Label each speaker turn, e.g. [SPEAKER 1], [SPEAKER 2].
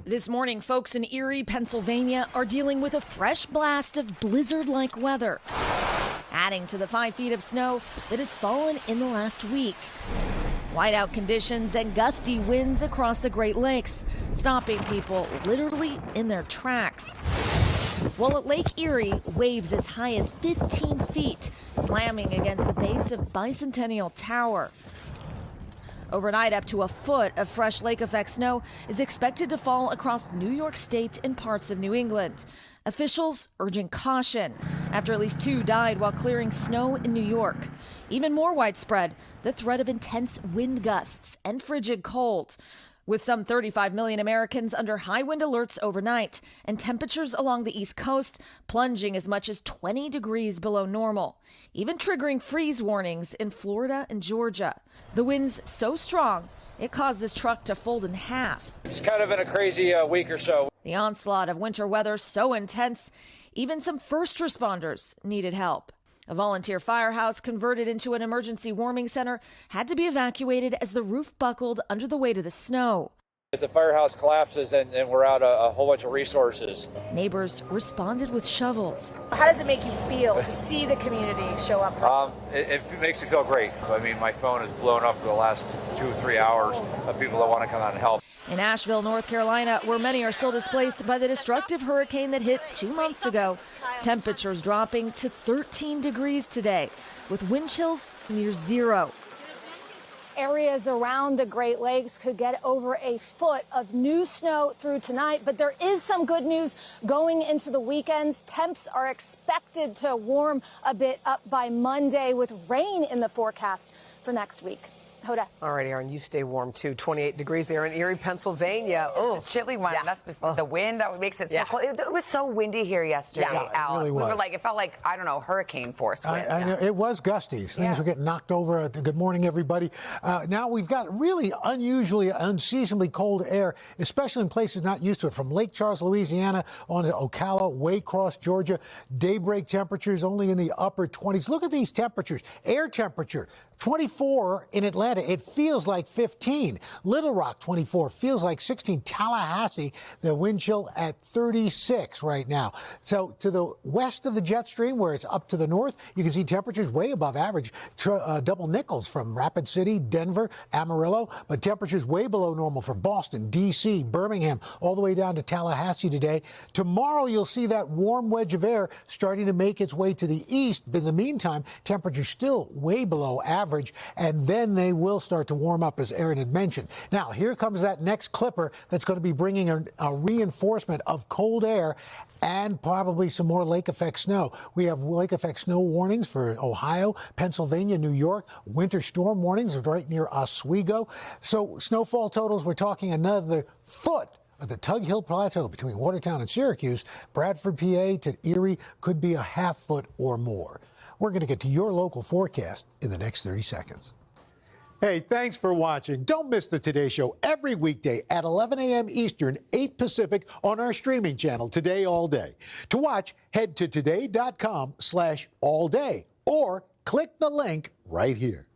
[SPEAKER 1] This morning, folks in Erie, Pennsylvania are dealing with a fresh blast of blizzard-like weather, adding to the 5 feet of snow that has fallen in the last week. Whiteout conditions and gusty winds across the Great Lakes, stopping people literally in their tracks. While at Lake Erie, waves as high as 15 feet, slamming against the base of Bicentennial Tower. Overnight, up to a foot of fresh lake effect snow is expected to fall across New York State and parts of New England. Officials urging caution after at least 2 died while clearing snow in New York. Even more widespread, the threat of intense wind gusts and frigid cold, with some 35 million Americans under high wind alerts overnight and temperatures along the East Coast plunging as much as 20 degrees below normal, even triggering freeze warnings in Florida and Georgia. The winds so strong, it caused this truck to fold in half.
[SPEAKER 2] It's kind of been a crazy week or so.
[SPEAKER 1] The onslaught of winter weather so intense, even some first responders needed help. A volunteer firehouse converted into an emergency warming center had to be evacuated as the roof buckled under the weight of the snow.
[SPEAKER 2] If the firehouse collapses and we're out a whole bunch of resources.
[SPEAKER 1] Neighbors responded with shovels.
[SPEAKER 3] How does it make you feel to see the community show up?
[SPEAKER 2] It makes me feel great. I mean, my phone has blown up for the last 2 or 3 hours of people that want to come out and help.
[SPEAKER 1] In Asheville, North Carolina, where many are still displaced by the destructive hurricane that hit 2 months ago, temperatures dropping to 13 degrees today, with wind chills near zero.
[SPEAKER 3] Areas around the Great Lakes could get over a foot of new snow through tonight, but there is some good news going into the weekends. Temps are expected to warm a bit up by Monday with rain in the forecast for next week. Hoda.
[SPEAKER 4] All right, Erin, you stay warm too. 28 degrees there in Erie, Pennsylvania. Oh,
[SPEAKER 5] it's a chilly one. Yeah. That's the wind that makes it so cold. It was so windy here yesterday.
[SPEAKER 6] Yeah, it really was.
[SPEAKER 5] We were like, it felt like, I don't know, hurricane force wind.
[SPEAKER 6] I know, it was gusty. Things were getting knocked over. Good morning, everybody. Now we've got really unusually, unseasonably cold air, especially in places not used to it. From Lake Charles, Louisiana, on to Ocala, Waycross, Georgia. Daybreak temperatures only in the upper 20s. Look at these temperatures. Air temperature, 24 in Atlanta. It feels like 15. Little Rock, 24. Feels like 16. Tallahassee, the wind chill at 36 right now. So to the west of the jet stream, where it's up to the north, you can see temperatures way above average. Double nickels from Rapid City, Denver, Amarillo, but temperatures way below normal for Boston, D.C., Birmingham, all the way down to Tallahassee today. Tomorrow, you'll see that warm wedge of air starting to make its way to the east. But in the meantime, temperatures still way below average, and then they will start to warm up, as Erin had mentioned. Now, here comes that next clipper that's going to be bringing a reinforcement of cold air and probably some more lake effect snow. We have lake effect snow warnings for Ohio, Pennsylvania, New York, winter storm warnings right near Oswego. So snowfall totals, we're talking another foot at the Tug Hill Plateau between Watertown and Syracuse. Bradford, PA to Erie could be a half foot or more. We're going to get to your local forecast in the next 30 seconds. Hey, thanks for watching. Don't miss the Today Show every weekday at 11 a.m. Eastern, 8 Pacific on our streaming channel, Today All Day. To watch, head to today.com/allday or click the link right here.